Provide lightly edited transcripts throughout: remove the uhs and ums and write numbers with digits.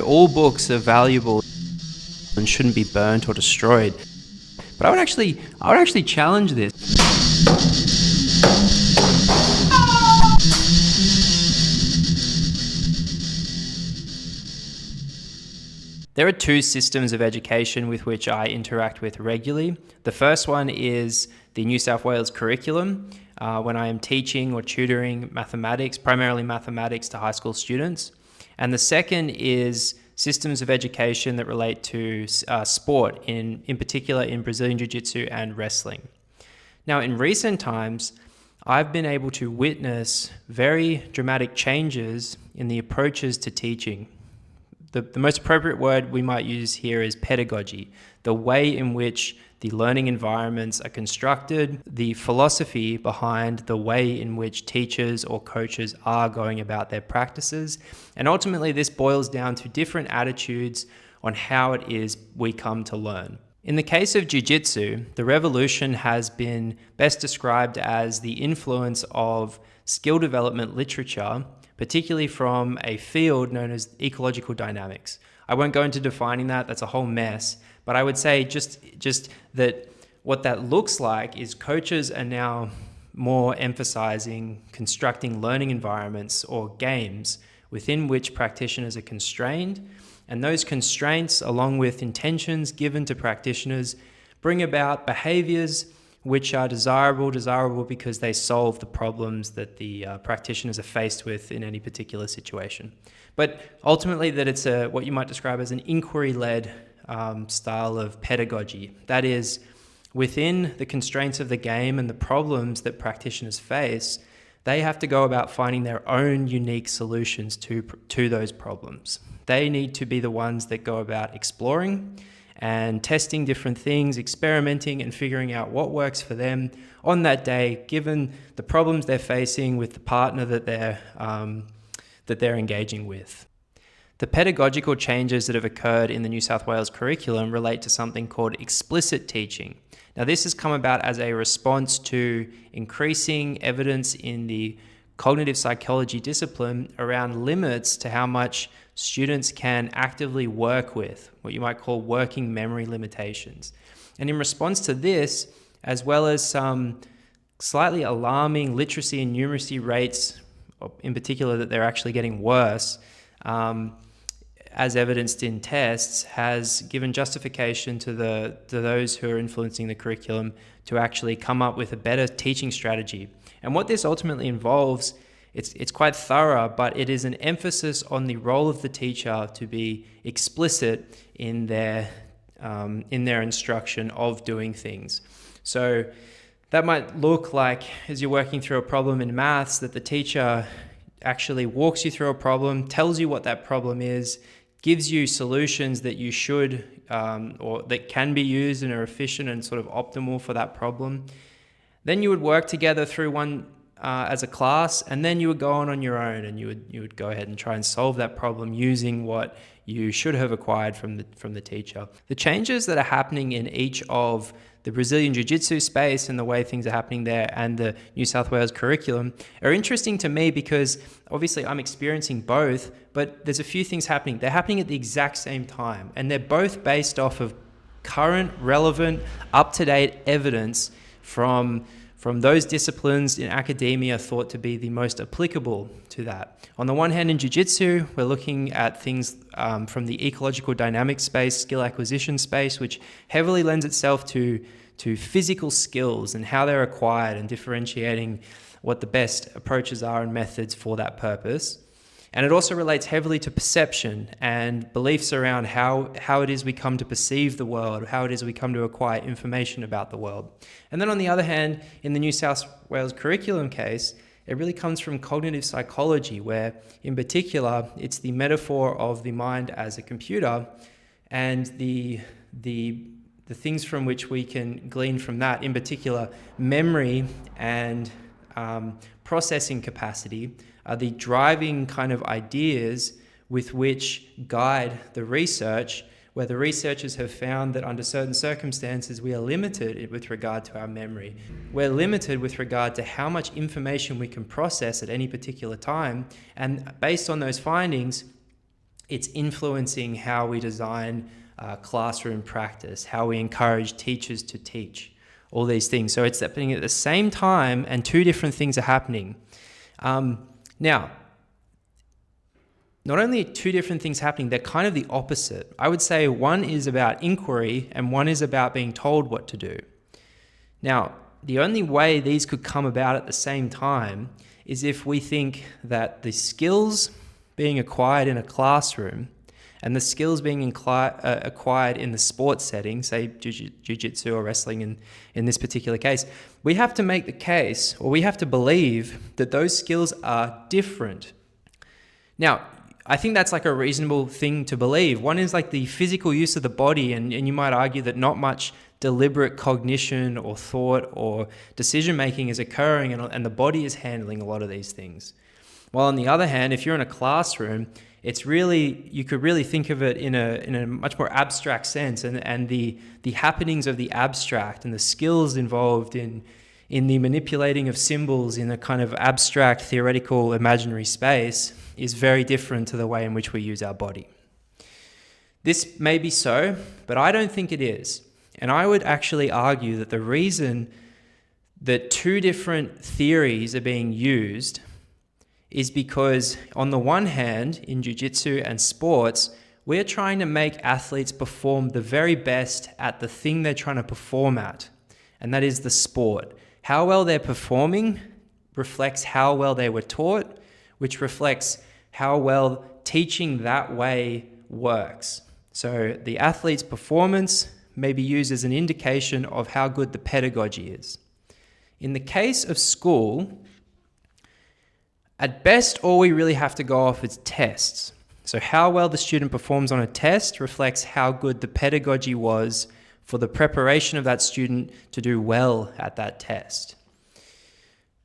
All books are valuable and shouldn't be burnt or destroyed. But I would actually challenge this. There are two systems of education with which I interact with regularly. The first one is the New South Wales curriculum, when I am teaching or tutoring mathematics, primarily mathematics, to high school students. And the second is systems of education that relate to sport, in particular in Brazilian Jiu-Jitsu and wrestling. Now, in recent times, I've been able to witness very dramatic changes in the approaches to teaching. The most appropriate word we might use here is pedagogy, the way in which the learning environments are constructed, the philosophy behind the way in which teachers or coaches are going about their practices. And ultimately, this boils down to different attitudes on how it is we come to learn. In the case of Jiu-Jitsu, the revolution has been best described as the influence of skill development literature, particularly from a field known as ecological dynamics. I won't go into defining that, that's a whole mess, but I would say just that what that looks like is coaches are now more emphasizing constructing learning environments or games within which practitioners are constrained, and those constraints, along with intentions given to practitioners, bring about behaviors which are desirable because they solve the problems that the practitioners are faced with in any particular situation. But ultimately that it's what you might describe as an inquiry-led style of pedagogy. That is, within the constraints of the game and the problems that practitioners face, they have to go about finding their own unique solutions to those problems. They need to be the ones that go about exploring and testing different things, experimenting and figuring out what works for them on that day, given the problems they're facing with the partner that they're engaging with. The pedagogical changes that have occurred in the New South Wales curriculum relate to something called explicit teaching. Now, this has come about as a response to increasing evidence in the cognitive psychology discipline around limits to how much students can actively work with, what you might call working memory limitations. And in response to this, as well as some slightly alarming literacy and numeracy rates, in particular that they're actually getting worse, as evidenced in tests, has given justification to those who are influencing the curriculum to actually come up with a better teaching strategy. And what this ultimately involves, it's quite thorough, but it is an emphasis on the role of the teacher to be explicit in their instruction of doing things. So that might look like, as you're working through a problem in maths, that the teacher actually walks you through a problem, tells you what that problem is, gives you solutions that you should or that can be used and are efficient and sort of optimal for that problem. Then you would work together through one as a class, and then you would go on your own, and you would go ahead and try and solve that problem using what you should have acquired from the teacher. The changes that are happening in each of the Brazilian Jiu-Jitsu space and the way things are happening there and the New South Wales curriculum are interesting to me because obviously I'm experiencing both, but there's a few things happening. They're happening at the exact same time, and they're both based off of current, relevant, up-to-date evidence from those disciplines in academia thought to be the most applicable to that. On the one hand, in Jiu-Jitsu, we're looking at things from the ecological dynamics space, skill acquisition space, which heavily lends itself to physical skills and how they're acquired and differentiating what the best approaches are and methods for that purpose. And it also relates heavily to perception and beliefs around how it is we come to perceive the world, how it is we come to acquire information about the world. And then on the other hand, in the New South Wales curriculum case, it really comes from cognitive psychology, where in particular, it's the metaphor of the mind as a computer and the things from which we can glean from that, in particular, memory and processing capacity, are the driving kind of ideas with which guide the research, where the researchers have found that under certain circumstances we are limited with regard to our memory. We're limited with regard to how much information we can process at any particular time, and based on those findings, It's influencing how we design classroom practice, how we encourage teachers to teach, all these things. So it's happening at the same time, and two different things are happening. Now, not only two different things happening, they're kind of the opposite. I would say one is about inquiry and one is about being told what to do. Now, the only way these could come about at the same time is if we think that the skills being acquired in a classroom and the skills being acquired in the sports setting, say jiu-jitsu or wrestling in this particular case, we have to make the case, or we have to believe that those skills are different. Now, I think that's like a reasonable thing to believe. One is like the physical use of the body, and you might argue that not much deliberate cognition or thought or decision-making is occurring, and the body is handling a lot of these things. While on the other hand, if you're in a classroom, it's really, you could really think of it in a much more abstract sense, and the happenings of the abstract and the skills involved in the manipulating of symbols in a kind of abstract, theoretical, imaginary space is very different to the way in which we use our body. This may be so, but I don't think it is. And I would actually argue that the reason that two different theories are being used is because, on the one hand, in jiu-jitsu and sports, we're trying to make athletes perform the very best at the thing they're trying to perform at, and that is the sport. How well they're performing reflects how well they were taught, which reflects how well teaching that way works. So the athlete's performance may be used as an indication of how good the pedagogy is. In the case of school, at best, all we really have to go off is tests. So how well the student performs on a test reflects how good the pedagogy was for the preparation of that student to do well at that test.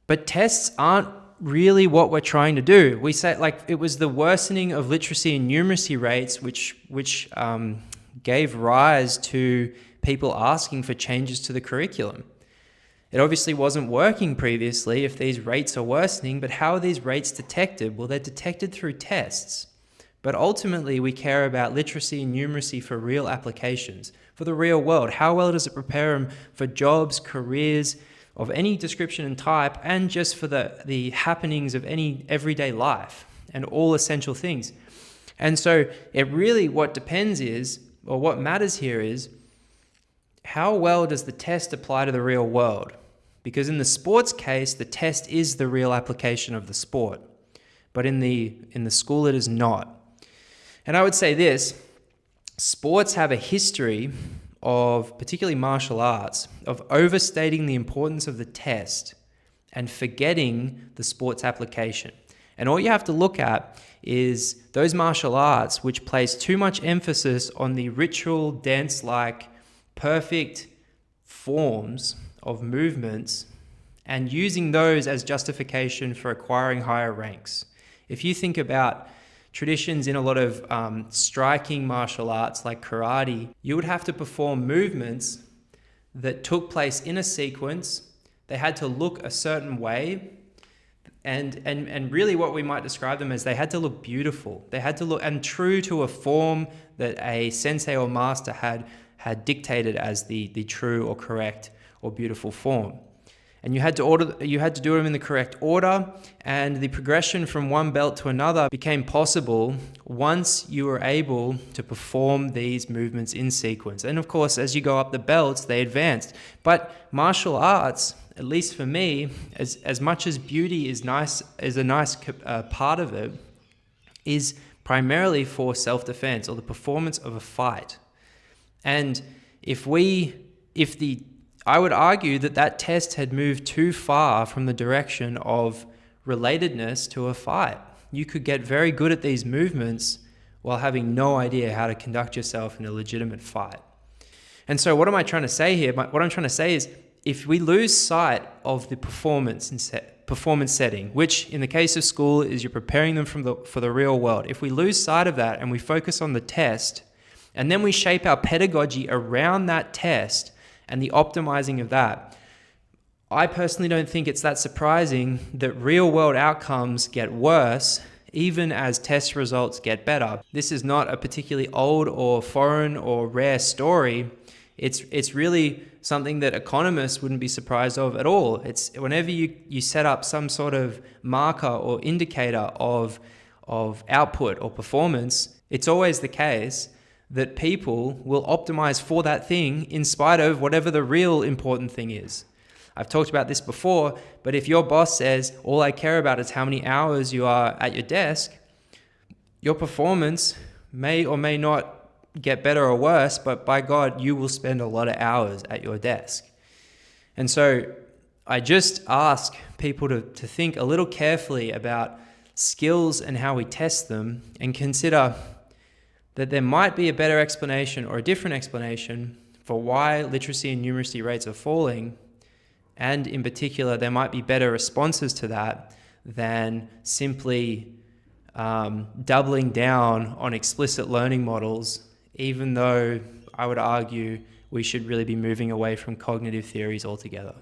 But tests aren't really what we're trying to do. We say, like, it was the worsening of literacy and numeracy rates which gave rise to people asking for changes to the curriculum. It obviously wasn't working previously if these rates are worsening, but how are these rates detected? Well, they're detected through tests. But ultimately, we care about literacy and numeracy for real applications, for the real world. How well does it prepare them for jobs, careers of any description and type, and just for the happenings of any everyday life and all essential things? And so it really, what depends is, or what matters here is, how well does the test apply to the real world? Because in the sports case, the test is the real application of the sport. But in the school, it is not. And I would say this, sports have a history of, particularly martial arts, of overstating the importance of the test and forgetting the sports application. And all you have to look at is those martial arts which place too much emphasis on the ritual, dance-like, perfect forms of movements and using those as justification for acquiring higher ranks. If you think about traditions in a lot of striking martial arts like karate, you would have to perform movements that took place in a sequence. They had to look a certain way, and really what we might describe them as, they had to look beautiful. They had to look and true to a form that a sensei or master had dictated as the true or correct or beautiful form. And you had to do them in the correct order, and the progression from one belt to another became possible once you were able to perform these movements in sequence. And of course, as you go up the belts, they advanced. But martial arts, at least for me, as much as beauty is a nice part of it, is primarily for self-defense or the performance of a fight. And I would argue that test had moved too far from the direction of relatedness to a fight. You could get very good at these movements while having no idea how to conduct yourself in a legitimate fight. And so what am I trying to say here? What I'm trying to say is, if we lose sight of the performance setting, which in the case of school is you're preparing them for the real world, if we lose sight of that and we focus on the test, and then we shape our pedagogy around that test and the optimizing of that, I personally don't think it's that surprising that real world outcomes get worse even as test results get better. This is not a particularly old or foreign or rare story. It's really something that economists wouldn't be surprised of at all. It's whenever you set up some sort of marker or indicator of output or performance, it's always the case that people will optimize for that thing in spite of whatever the real important thing is. I've talked about this before, but if your boss says, all I care about is how many hours you are at your desk, your performance may or may not get better or worse, but by God, you will spend a lot of hours at your desk. And so I just ask people to think a little carefully about skills and how we test them, and consider that there might be a better explanation or a different explanation for why literacy and numeracy rates are falling. And in particular, there might be better responses to that than simply doubling down on explicit learning models, even though I would argue we should really be moving away from cognitive theories altogether.